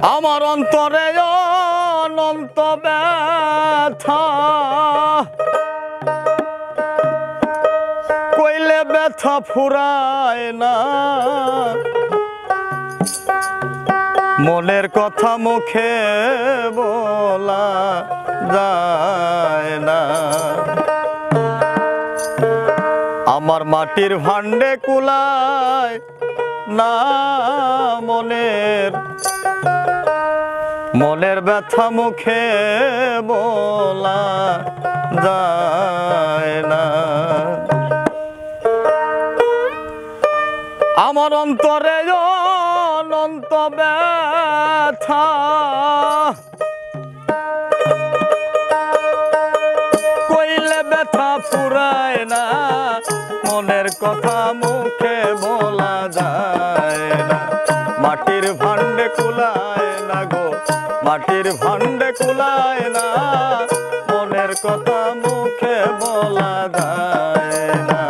আমার অন্তরে অনন্ত ব্যথা কইলে ব্যথা ফুরায় না মনের কথা মুখে বলা যায় না আমার মাটির ভান্ডে কুলায় না মনের ব্যথা মুখে বলা যায় না আমার অন্তরে অনন্ত ব্যথা কইলে ব্যথা ফুরায় না মনের কথা মুখে বলা যায় না মাটির ভান্ডে কুলায় না গো মাটির ভান্ডে কুলায় না মনের কথা মুখে বলা যায় না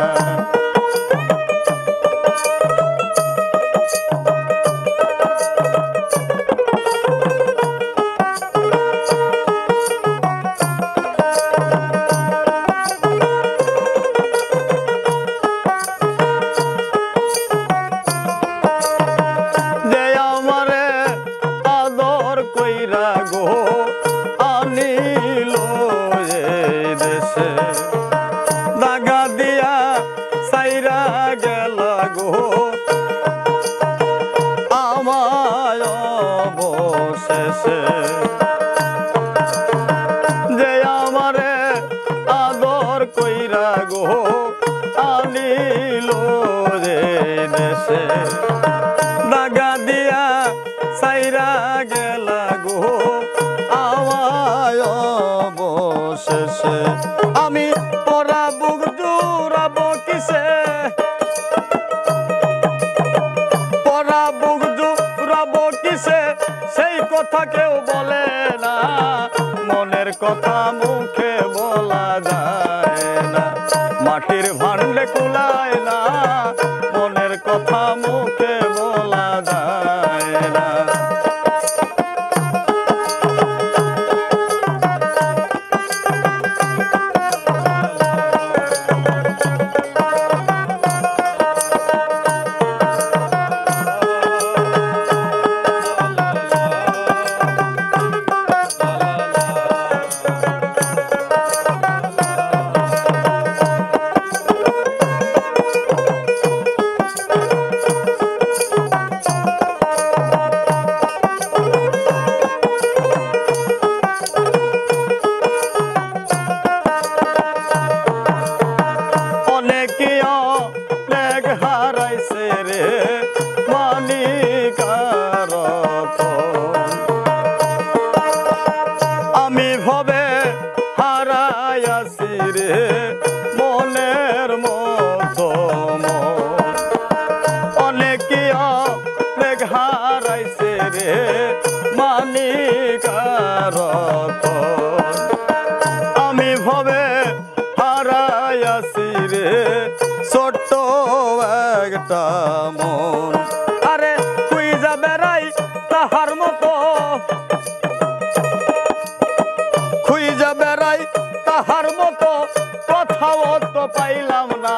দাগা দিয়া সাইরা গেল গো আমায় অবশেষে যে আমারে আদর কইরা গো আনিল রে দেশে দাগা দিয়া সাইরা গেল গো আমায় অবশেষে আমি পরা বুক জুড়াব কিসে পরা বুক জুড়াব কিসে সেই কথা কেউ বলে না মনের কথা মুখে বলা যায় না মাটির ভান্ডে কুলায় না মনের কথা মুখে বলা যায় না আমি ভবে হারাইয়াছি রে মনের মতো অনেকে অনেক হারাইছে রে মানিকার আমি ভবে হারাইয়াছি রে ছোট্ট একটা মন আরে তুই যা বেড়াই তাহার মতো খুঁজা বেড়াই তাহার মতো কথাও তো পাইলাম না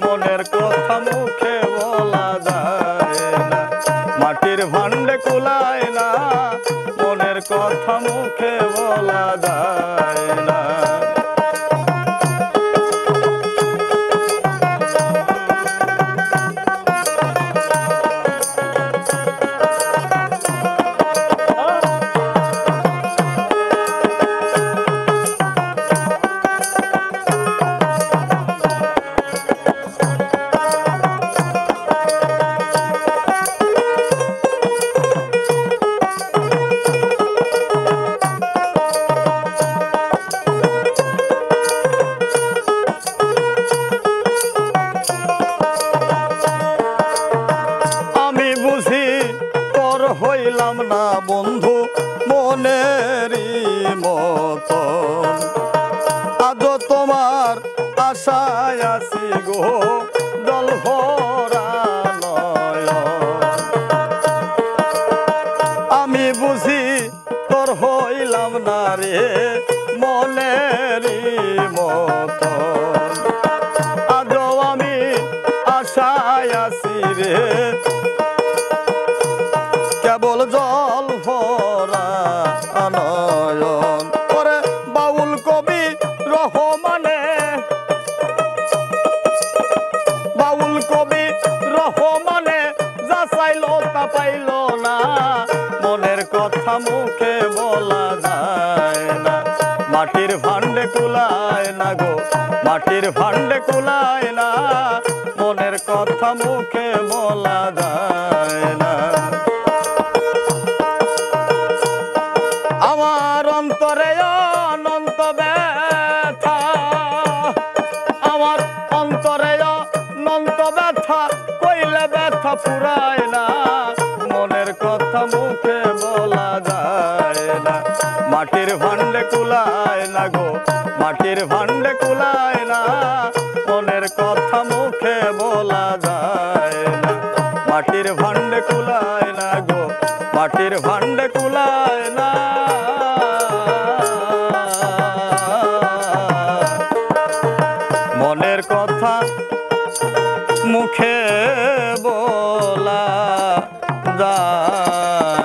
মনের কথা মুখে বলা যায় না মাটির ভান্ডে কুলায় না মনের কথা মুখে বলা যায় না হইলাম না বন্ধু মনেরই মতো আজ তোমার আশায় আছি গো জল ভরা নয়ন আমি বুঝি তোর হইলাম না রে মনেরই মতন আজও আমি আশায় আছি রে কেবল জল ভরা নয়ন ওরে বাউল কবি রহমানে বাউল কবি রহমানে যা চাইলো তা পাইল না মনের কথা মুখে বলা যায় না মাটির ভান্ডে কুলায় না গো মাটির ভান্ডে কুলায় না মনের কথা মুখে বলা যায় না আমার অন্তরে অনন্ত ব্যথা আমার অন্তরে অনন্ত ব্যথা কইলে ব্যথা ফুরায় না মনের কথা মুখে বলা যায় না মাটির ভান্ডে কুলায় না গো মাটির ভান্ডে কুলায় না মনের কথা মুখে বলা যায় না মাটির ভান্ডে কুলায় না গো মাটির ভান্ডে কুলায় না মনের কথা মুখে বলা যায়